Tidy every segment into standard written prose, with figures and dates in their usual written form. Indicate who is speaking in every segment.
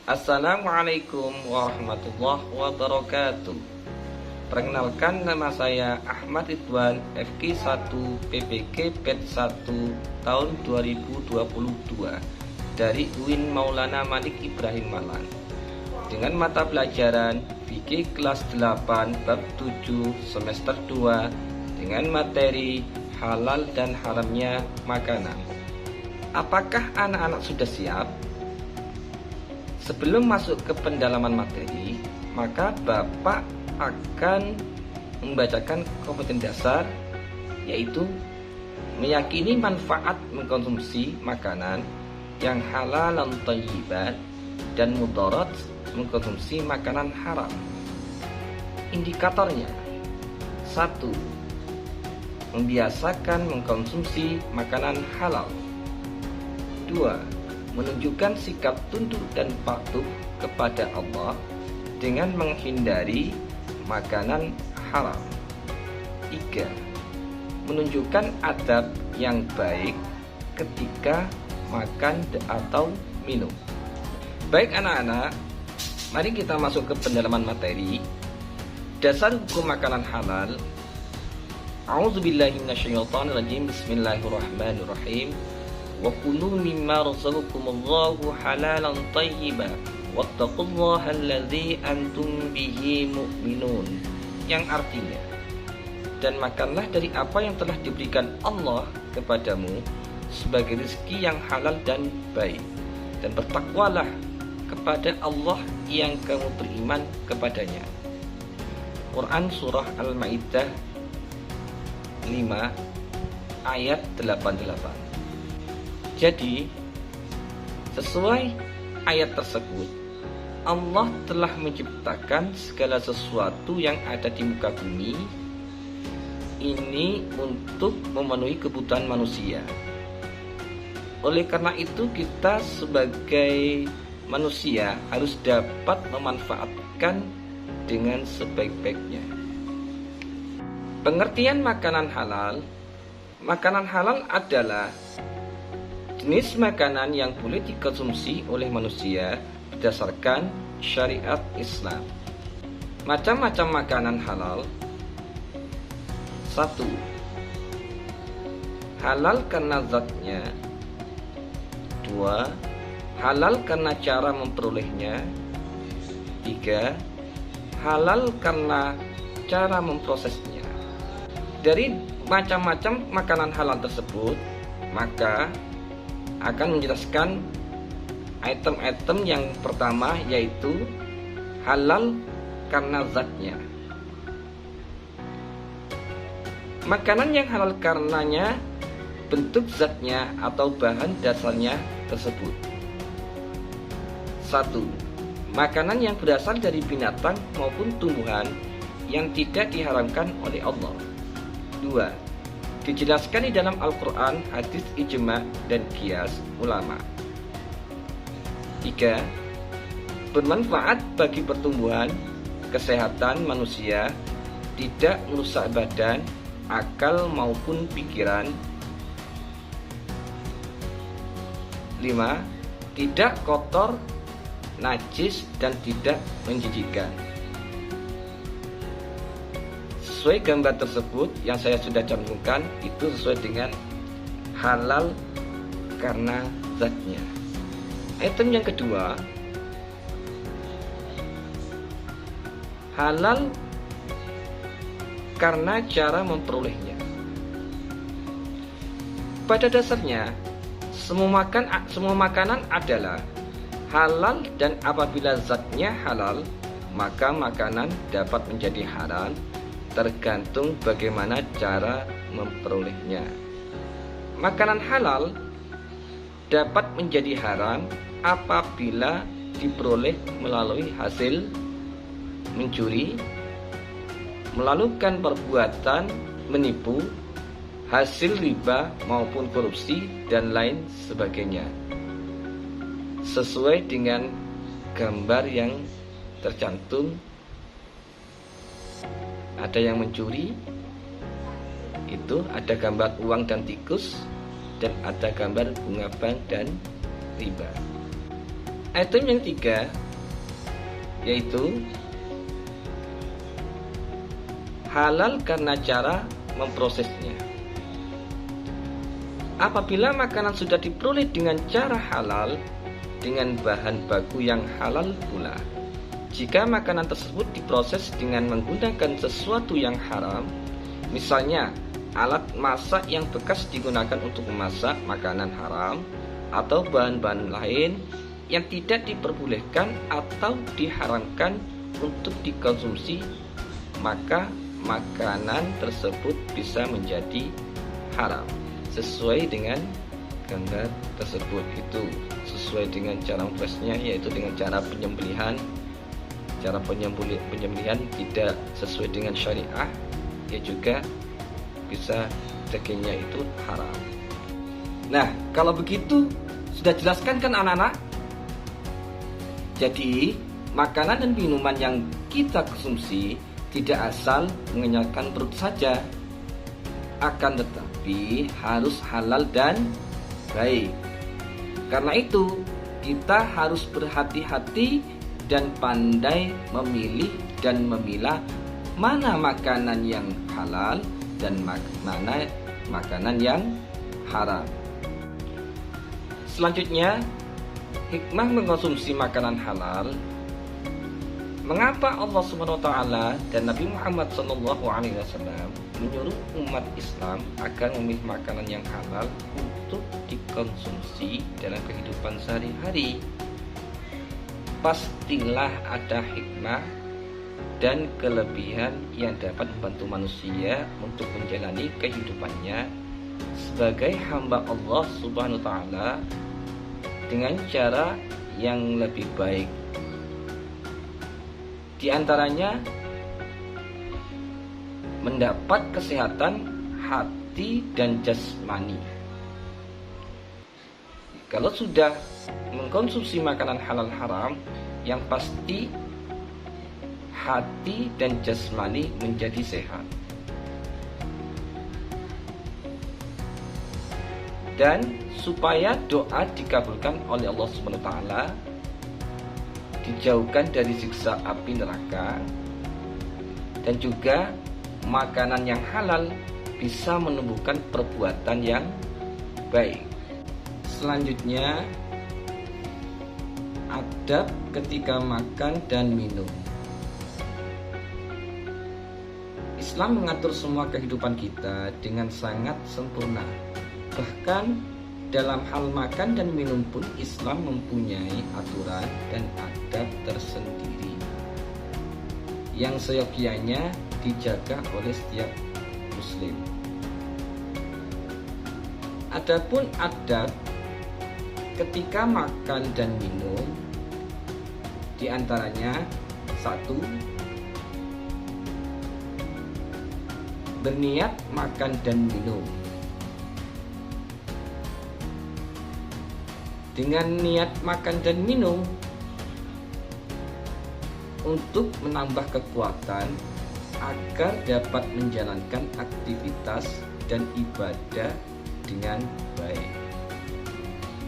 Speaker 1: Assalamualaikum warahmatullahi wabarakatuh. Perkenalkan, nama saya Ahmad Ridwan, FK1 PPG Batch 1 tahun 2022 dari UIN Maulana Malik Ibrahim Malang, dengan mata pelajaran fikih kelas 8 bab 7 semester 2 dengan materi halal dan haramnya makanan. Apakah anak-anak sudah siap? Sebelum masuk ke pendalaman materi, maka Bapak akan membacakan kompeten dasar, yaitu meyakini manfaat mengkonsumsi makanan yang halal dan thayyibat dan mudarat mengkonsumsi makanan haram. Indikatornya: 1. Membiasakan mengkonsumsi makanan halal. 2. Menunjukkan sikap tunduk dan patuh kepada Allah dengan menghindari makanan haram. 3. Menunjukkan adab yang baik ketika makan atau minum. Baik anak-anak, mari kita masuk ke pendalaman materi. Dasar hukum makanan halal. A'udzubillahi minasyaitonirrajim. Bismillahirrahmanirrahim. Wa kulu mimma razaqakumullahu halalan thayyiban wattaqullaha allazi antum bihi mu'minun, yang artinya, dan makanlah dari apa yang telah diberikan Allah kepadamu sebagai rezeki yang halal dan baik, dan bertakwalah kepada Allah yang kamu beriman kepadanya. Quran Surah Al-Ma'idah 5 ayat 88. Jadi, sesuai ayat tersebut, Allah telah menciptakan segala sesuatu yang ada di muka bumi ini untuk memenuhi kebutuhan manusia. Oleh karena itu, kita sebagai manusia harus dapat memanfaatkan dengan sebaik-baiknya. Pengertian makanan halal. Makanan halal adalah jenis makanan yang boleh dikonsumsi oleh manusia berdasarkan syariat Islam. Macam-macam makanan halal. 1. Halal karena zatnya. 2. Halal karena cara memperolehnya. 3. Halal karena cara memprosesnya. Dari macam-macam makanan halal tersebut, maka akan menjelaskan item-item yang pertama, yaitu halal karena zatnya. Makanan yang halal karenanya bentuk zatnya atau bahan dasarnya tersebut. 1. Makanan yang berasal dari binatang maupun tumbuhan yang tidak diharamkan oleh Allah. 2. Dijelaskan di dalam Al-Quran, hadis ijma, dan qiyas ulama. 3. Bermanfaat bagi pertumbuhan, kesehatan manusia, tidak merusak badan, akal maupun pikiran. 5. Tidak kotor, najis, dan tidak menjijikkan. Sesuai gambar tersebut yang saya sudah cantumkan, itu sesuai dengan halal karena zatnya. Item yang kedua, halal karena cara memperolehnya. Pada dasarnya, semua makanan adalah halal, dan apabila zatnya halal, maka makanan dapat menjadi halal tergantung bagaimana cara memperolehnya. Makanan halal dapat menjadi haram apabila diperoleh melalui hasil mencuri, melakukan perbuatan menipu, hasil riba maupun korupsi, dan lain sebagainya, sesuai dengan gambar yang tercantum. Ada yang mencuri, itu ada gambar uang dan tikus, dan ada gambar bunga bank dan riba. Item yang ketiga yaitu halal karena cara memprosesnya. Apabila makanan sudah diperoleh dengan cara halal, dengan bahan baku yang halal pula, jika makanan tersebut diproses dengan menggunakan sesuatu yang haram, misalnya alat masak yang bekas digunakan untuk memasak makanan haram, atau bahan-bahan lain yang tidak diperbolehkan atau diharamkan untuk dikonsumsi, maka makanan tersebut bisa menjadi haram sesuai dengan gambar tersebut. Itu sesuai dengan cara memprosesnya, yaitu dengan cara penyembelihan. Cara penyembelihan tidak sesuai dengan syariah, ya juga bisa dagingnya itu haram. Nah, kalau begitu sudah jelaskan kan anak-anak? Jadi makanan dan minuman yang kita konsumsi tidak asal mengenyangkan perut saja, akan tetapi harus halal dan baik. Karena itu kita harus berhati-hati dan pandai memilih dan memilah mana makanan yang halal dan mana makanan yang haram. Selanjutnya, hikmah mengkonsumsi makanan halal. Mengapa Allah SWT dan Nabi Muhammad SAW menyuruh umat Islam agar memilih makanan yang halal untuk dikonsumsi dalam kehidupan sehari-hari? Pastilah ada hikmah dan kelebihan yang dapat membantu manusia untuk menjalani kehidupannya sebagai hamba Allah Subhanahu wa taala dengan cara yang lebih baik. Di antaranya mendapat kesehatan hati dan jasmani. Kalau sudah mengkonsumsi makanan halal haram, yang pasti hati dan jasmani menjadi sehat. Dan supaya doa dikabulkan oleh Allah SWT, dijauhkan dari siksa api neraka, dan juga makanan yang halal bisa menumbuhkan perbuatan yang baik. Selanjutnya, adab ketika makan dan minum. Islam mengatur semua kehidupan kita dengan sangat sempurna. Bahkan dalam hal makan dan minum pun Islam mempunyai aturan dan adab tersendiri yang seyogyanya dijaga oleh setiap muslim. Adapun adab ketika makan dan minum, di antaranya 1. Berniat makan dan minum. Dengan niat makan dan minum untuk menambah kekuatan agar dapat menjalankan aktivitas dan ibadah dengan baik.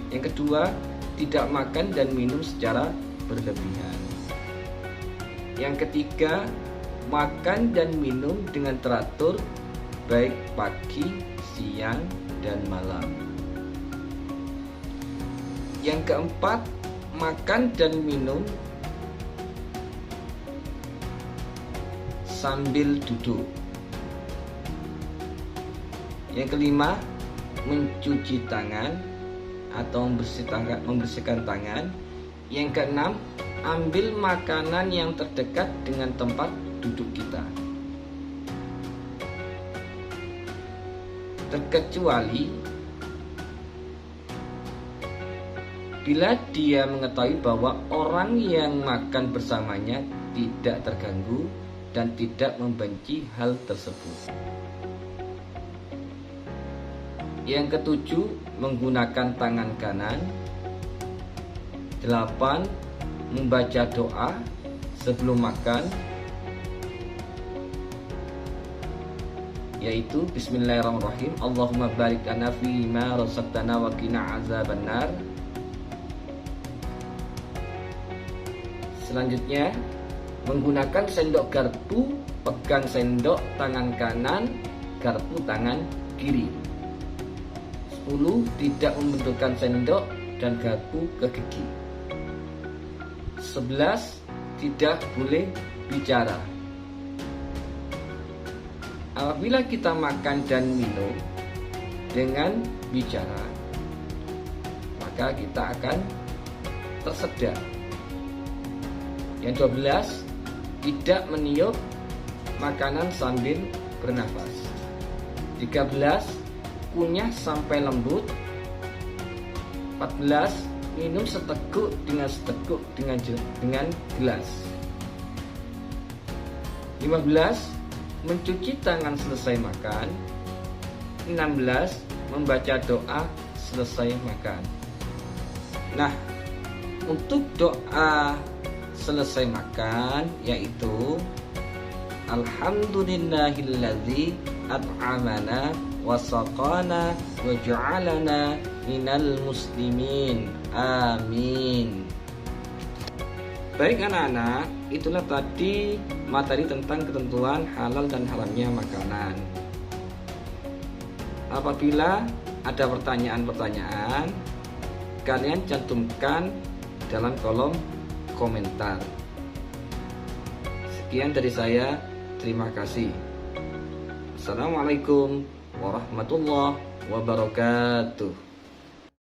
Speaker 1: Yang kedua, tidak makan dan minum secara berlebihan. Yang ketiga, makan dan minum dengan teratur, baik pagi, siang, dan malam. Yang keempat, makan dan minum sambil duduk. Yang kelima, mencuci tangan atau membersihkan tangan. Yang keenam, ambil makanan yang terdekat dengan tempat duduk kita, terkecuali bila dia mengetahui bahwa orang yang makan bersamanya tidak terganggu dan tidak membenci hal tersebut. Yang ketujuh, menggunakan tangan kanan. 8. Membaca doa sebelum makan, yaitu Bismillahirrahmanirrahim. Allahumma barik lana fi ma razaqtana wa qina azabannar. Selanjutnya, menggunakan sendok garpu, pegang sendok tangan kanan, garpu tangan kiri. 10. Tidak membenturkan sendok dan garpu ke gigi. 11. Tidak boleh bicara. Apabila kita makan dan minum dengan bicara, maka kita akan tersedak. Yang 12, tidak meniup makanan sambil bernafas. 13, kunyah sampai lembut. 14, minum seteguk dengan gelas. 15, mencuci tangan selesai makan. 16, membaca doa selesai makan. Nah, untuk doa selesai makan yaitu Alhamdulillahilladzi at'amana wa saqana wa ja'alana minal muslimin. Amin. Baik anak-anak, itulah tadi materi tentang ketentuan halal dan haramnya makanan. Apabila ada pertanyaan-pertanyaan, kalian cantumkan dalam kolom komentar. Sekian dari saya, terima kasih. Assalamualaikum warahmatullahi wabarakatuh.